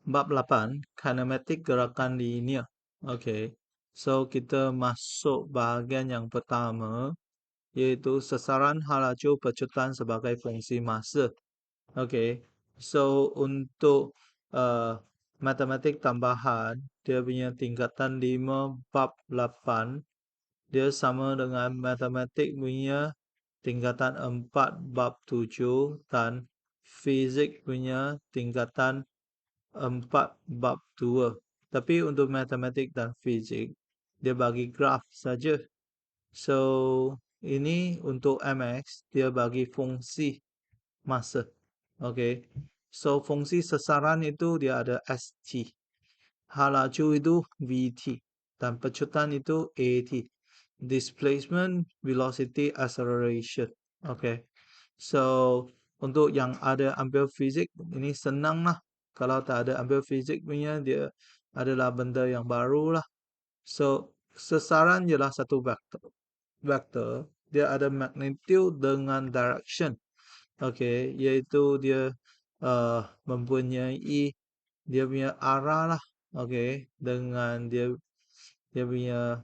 Bab 8, kinematik gerakan linear. Okey. So, kita masuk bahagian yang pertama, iaitu sesaran hal laju pecutan sebagai fungsi masa. Okey. So, untuk matematik tambahan, dia punya tingkatan 5 bab 8, dia sama dengan matematik punya tingkatan 4 bab 7 dan fizik punya tingkatan 4 bab 2. Tapi untuk matematik dan fizik, dia bagi graf saja. So, ini untuk MX, dia bagi fungsi masa. Okay. So, fungsi sesaran itu dia ada ST. Hal laju itu VT. Dan pecutan itu AT. Displacement, velocity, acceleration. Okay. So, untuk yang ada ambil fizik, ini senang lah. Kalau tak ada ambil fizik punya, dia adalah benda yang baru lah. So, sesaran ialah satu vektor. Vektor, dia ada magnitude dengan direction. Okay, iaitu dia mempunyai dia punya arah lah. Okay, dengan dia punya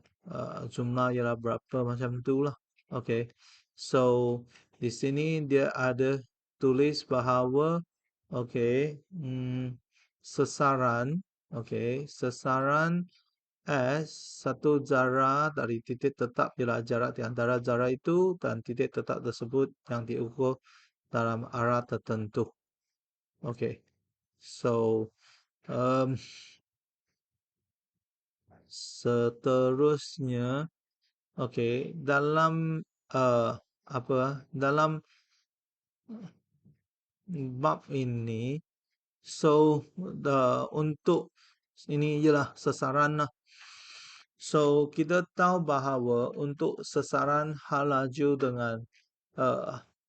jumlah ialah berapa macam tu lah. Okay, so di sini dia ada tulis bahawa okay, sesaran, okay, sesaran S satu zarah dari titik tetap ialah jarak di antara zarah itu dan titik tetap tersebut yang diukur dalam arah tertentu. Okay, so um, seterusnya, okay, dalam dalam bab ini, so untuk ini ialah sesaran lah. So kita tahu bahawa untuk sesaran hal laju dengan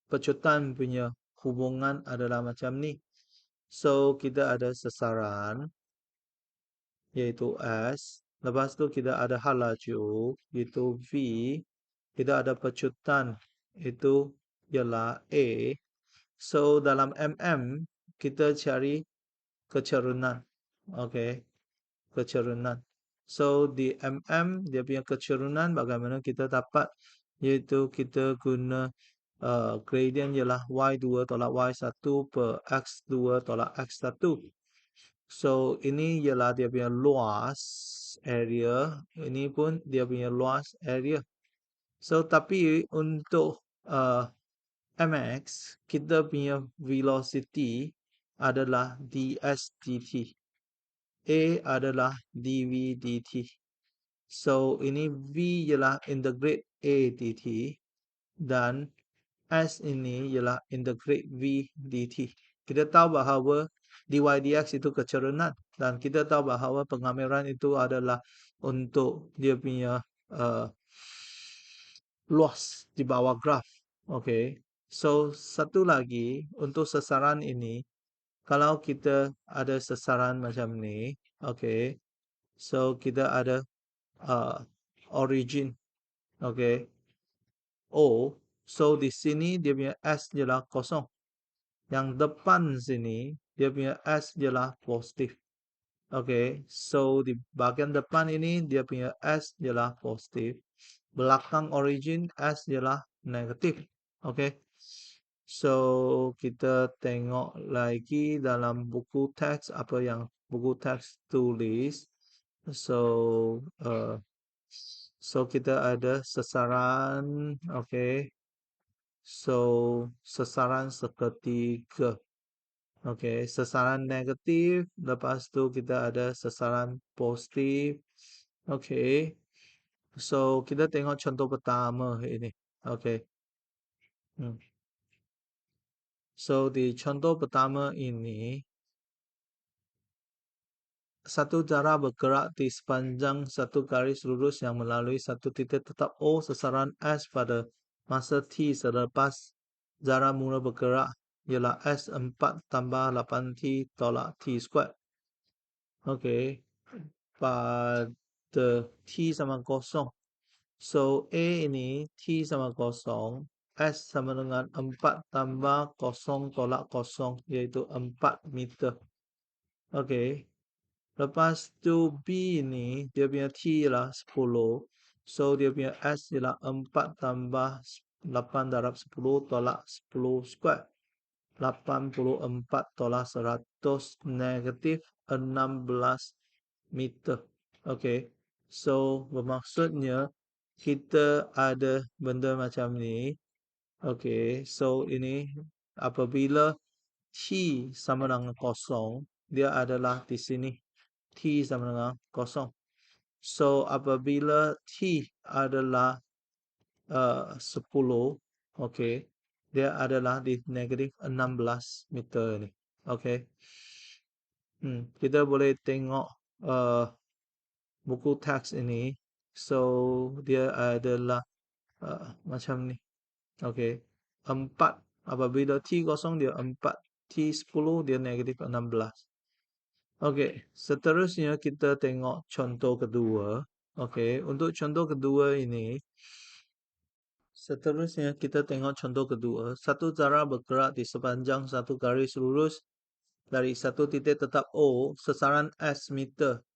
pecutan punya hubungan adalah macam ni. So kita ada sesaran iaitu S. Lepas tu kita ada hal laju iaitu V. Kita ada pecutan itu ialah A. So dalam mm kita cari kecerunan. Okay, kecerunan. So di dia punya kecerunan bagaimana kita dapat, iaitu kita guna gradient ialah y2 tolak y1 per x2 tolak x1. So ini ialah dia punya luas area, ini pun dia punya luas area. So tapi untuk mx, kita punya velocity adalah ds dt. A adalah dv dt. So ini V ialah integrate A dt dan S ini ialah integrate V dt. Kita tahu bahawa dy dx itu kecerunan dan kita tahu bahawa pengamiran itu adalah untuk dia punya luas di bawah graf. Okay. So satu lagi untuk sesaran ini, kalau kita ada sesaran macam ni, okay. So kita ada origin, okay, O. So di sini dia punya S ialah kosong. Yang depan sini dia punya S ialah positif. Okay, so di bahagian depan ini dia punya S ialah positif. Belakang origin S ialah negatif. Okay. So kita tengok lagi dalam buku teks apa yang buku teks tulis. So so kita ada sesaran, okay. So sesaran seketika. Okay, sesaran negatif, lepas tu kita ada sesaran positif. Okay. So kita tengok contoh pertama ini. Okay. So di contoh pertama ini, satu darah bergerak di sepanjang satu garis lurus yang melalui satu titik tetap O sesaran S pada masa T selepas darah mula bergerak ialah S4 tambah 8T tolak T squared. Okey, pada T sama kosong. So A ini T sama kosong, S sama dengan 4 tambah kosong tolak kosong, iaitu 4 meter. Okey. Lepas tu B ni dia punya T ialah 10. So dia punya S ialah 4 tambah 8 darab 10 tolak 10 square. 84 tolak 100 negatif 16 meter. Okey. So bermaksudnya kita ada benda macam ni. Okey. So ini apabila T sama dengan kosong, dia adalah di sini. T sama dengan kosong. So apabila T adalah 10, okey, dia adalah di negatif 16 meter ni. Okey. Kita boleh tengok uh, buku teks ini. So dia adalah macam ni. Okey. 4 apabila T kosong dia 4, T 10 dia negatif 16. Okey, seterusnya kita tengok contoh kedua. Okey, untuk contoh kedua ini, seterusnya kita tengok contoh kedua. Satu zara bergerak di sepanjang satu garis lurus dari satu titik tetap O, sesaran S meter.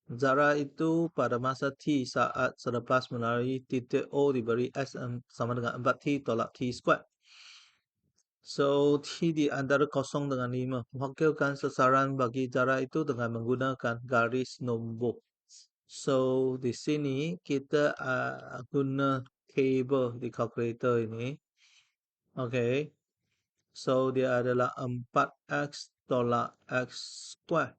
Zara itu pada masa T saat selepas melalui titik O diberi S sama dengan 4T tolak T square. So, T di antara 0 dengan 5. Wakilkan sesaran bagi zara itu dengan menggunakan garis nombor. So, di sini kita guna table di calculator ini. Okay. So, dia adalah 4X tolak X square.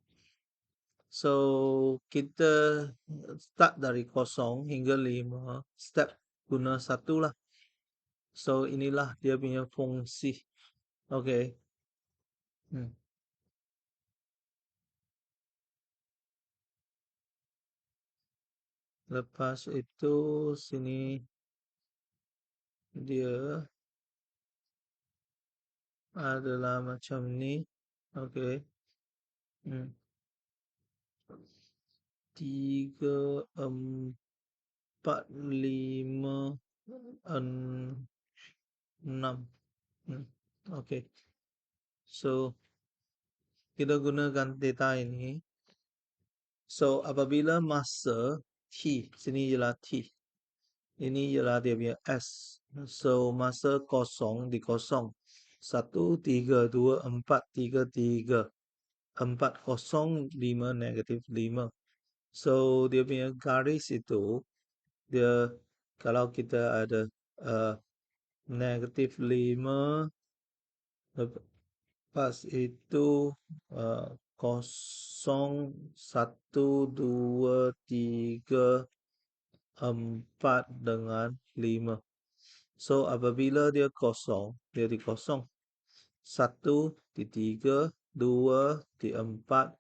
So, kita start dari 0 hingga 5. Step guna 1 lah. So, inilah dia punya fungsi. Okay. Lepas itu, sini dia adalah macam ni. Okay. Hmm. 3, 4, 5, 6. Okay. So, kita gunakan data ini. So, apabila masa T, sini ialah T. Ini ialah dia punya S. So, masa kosong di kosong. 1, 3, 2, 4, 3, 3. 4, 0, 5, negatif 5. So, dia punya garis itu, dia kalau kita ada uh, negatif 5, lepas itu 0, 1, 2, 3, 4 dengan 5. So, apabila dia kosong, dia di kosong. 1 di 3, 2 di 4,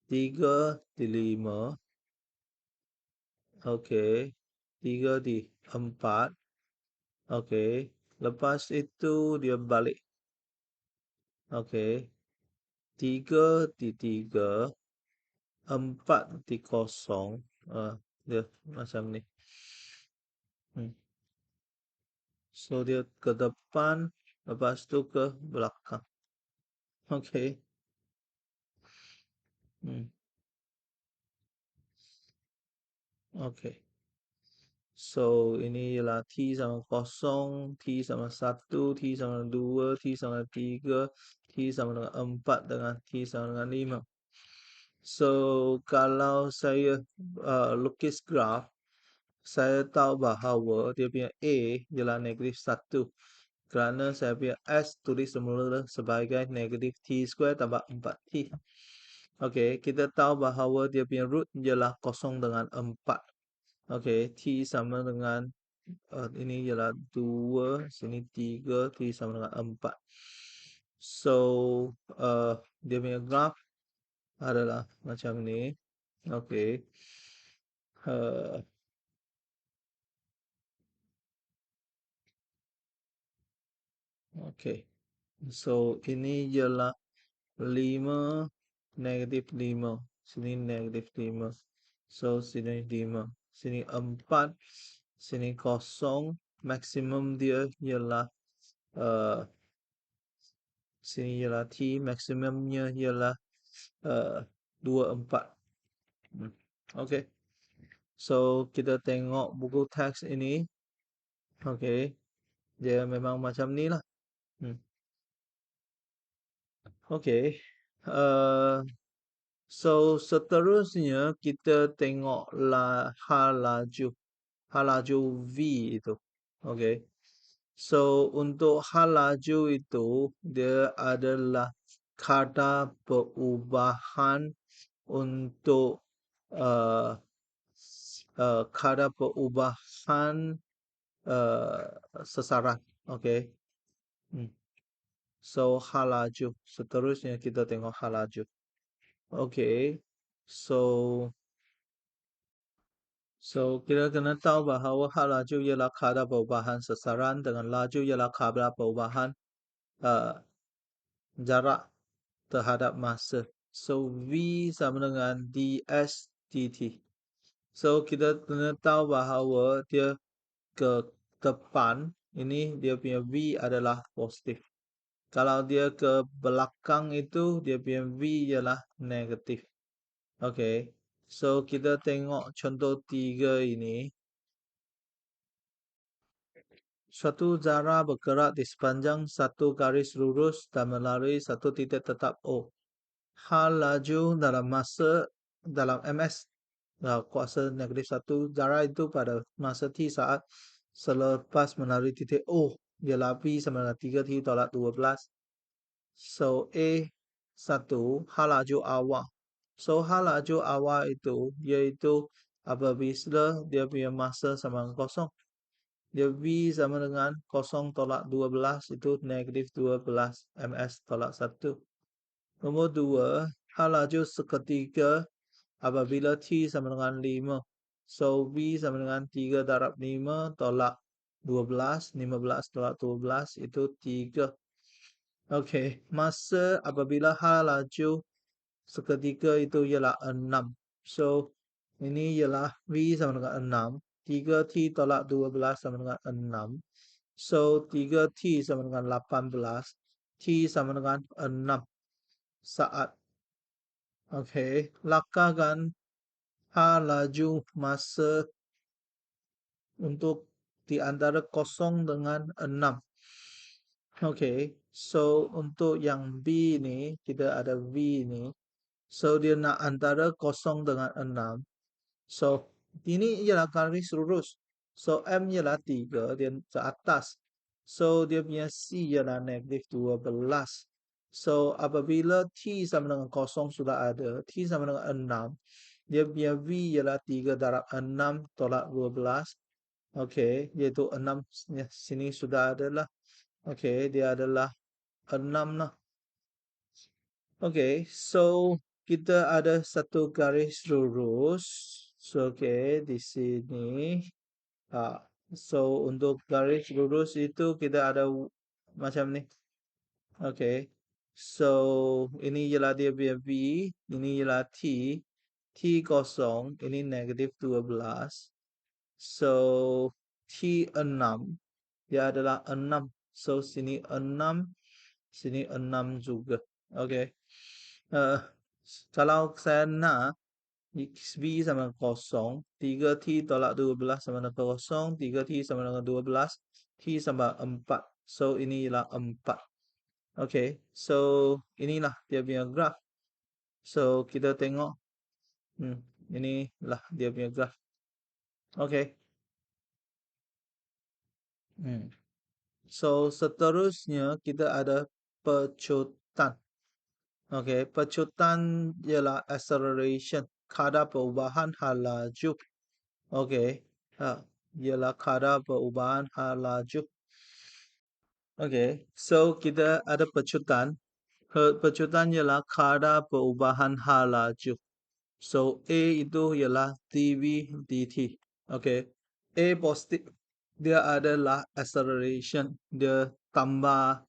3 di 5. Okey. 3 di 4. Okey. Lepas itu dia balik. Okey. 3 di 3. 4 di 0. Dia macam ni. So, dia ke depan. Lepas tu ke belakang. Okey. Hmm. Okey. So, ini ialah T sama 0, T sama 1, T sama 2, T sama 3, T sama dengan 4 dengan T sama dengan 5. So, kalau saya lukis graf, saya tahu bahawa dia punya A ialah negatif 1. Kerana saya punya S tulis semula sebagai negatif T square tambah 4T. Okey, kita tahu bahawa dia punya root ialah 0 dengan 4. Okey, T sama dengan ini ialah 2, sini 3, T sama dengan 4. So, dia punya graf adalah macam ni. Okey. Uh, Okey. So, ini ialah 5, negatif 5. Sini negatif 5. So, sini 5. Sini 4. Sini 0. Maksimum dia ialah sini ialah T. Maksimumnya ialah uh, 24. Hmm. Okay. So kita tengok buku teks ini. Okay. Dia memang macam ni lah. Hmm. Okay. Uh, so seterusnya kita tengok hal laju. Hal laju V itu. Okay. So untuk hal laju itu dia adalah kata perubahan untuk uh, kata perubahan uh, sasaran. Okay. Hmm. So hal laju. Seterusnya kita tengok hal laju. Okay. So kita kena tahu bahawa hal laju ialah kadar perubahan sasaran dengan laju ialah kadar perubahan uh, jarak terhadap masa. So V sama dengan ds dt. So kita kena tahu bahawa dia ke depan ini dia punya V adalah positif. Kalau dia ke belakang itu dia punya V ialah negatif. Okay. So kita tengok contoh 3 ini. Suatu zara bergerak di sepanjang satu garis lurus dan melalui satu titik tetap O. Hal laju dalam masa dalam ms kuasa negatif 1 zara itu pada masa t saat selepas melalui titik O ialah V sama dengan 3t tolak 12. So A1 hal laju awal. So hal laju awal itu iaitu apabila dia punya masa sama dengan kosong. Dia V sama dengan kosong tolak 12 itu negatif 12 ms tolak 1. Nombor 2, hal laju seketika apabila T sama dengan 5. So V sama dengan 3 darab 5 tolak 12, 15 tolak 12 itu 3. Okey, masa apabila hal laju seketika itu ialah 6. So ini ialah V sama dengan 6. 3T tolak 12 sama dengan 6. So 3T sama dengan 18. T sama dengan 6 saat. Okey, lakarkan hal laju masa untuk di antara 0 dengan 6. Okey, so untuk yang B ni, kita ada V ni. So dia nak antara 0 dengan 6. So ini ialah garis lurus. So M ialah 3, dia ke atas. So dia punya C ialah negatif 12. So apabila T sama dengan 0 sudah ada, T sama dengan 6, dia punya V ialah 3 darab 6 tolak 12. Okey, iaitu 6 sini sudah ada lah. Okey, dia adalah 6 lah. Okey, so kita ada satu garis lurus. So okey, di sini. So untuk garis lurus itu kita ada macam ni. Okey. So ini ialah dia punya V, ini ialah T. T kosong, ini negatif 12. So T6 dia adalah 6. So sini 6, sini 6 juga. Okey. Kalau saya nak V sama dengan kosong, 3T tolak 12 sama dengan kosong, 3T sama dengan 12, T sama 4. So ini ialah 4. Okey. So inilah dia punya graf. So kita tengok. Inilah dia punya graf. Okey. So seterusnya kita ada pecutan. Okey, pecutan ialah acceleration, kadar perubahan hal laju. Okey, ialah kadar perubahan hal laju. Okey, so kita ada pecutan. Pecutan ialah kadar perubahan hal laju. So A itu ialah dV dt. Okey, A positif dia adalah acceleration, dia tambah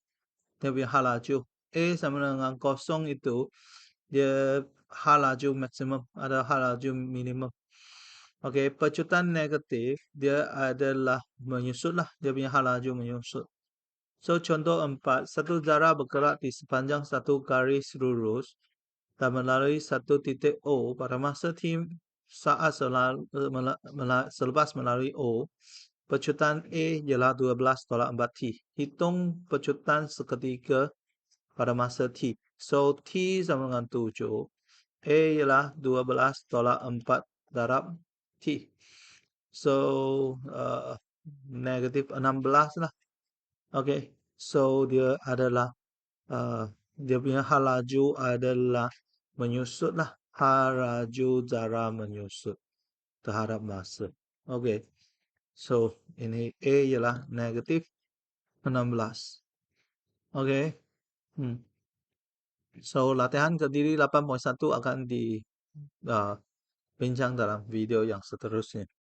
dia punya hal laju. A sama dengan kosong itu dia hal laju maksimum, ada hal laju minimum. Okey, pecutan negatif dia adalah menyusut lah, dia punya hal laju menyusut. So contoh 4, satu zara bergerak di sepanjang satu garis lurus dan melalui 1 titik O pada masa T saat selepas melalui O, pecutan A ialah 12 tolak 4T. Hitung pecutan seketika pada masa T. So, T sama dengan 7. A ialah 12 tolak 4 darab T. So, negatif 16 lah. Okay. So, dia adalah dia punya hal laju adalah menyusut lah. Hal laju darah menyusut terhadap masa. Okay. So, ini A ialah negatif 16. Okay. So, latihan Kediri 8.1 akan dibincang dalam video yang seterusnya.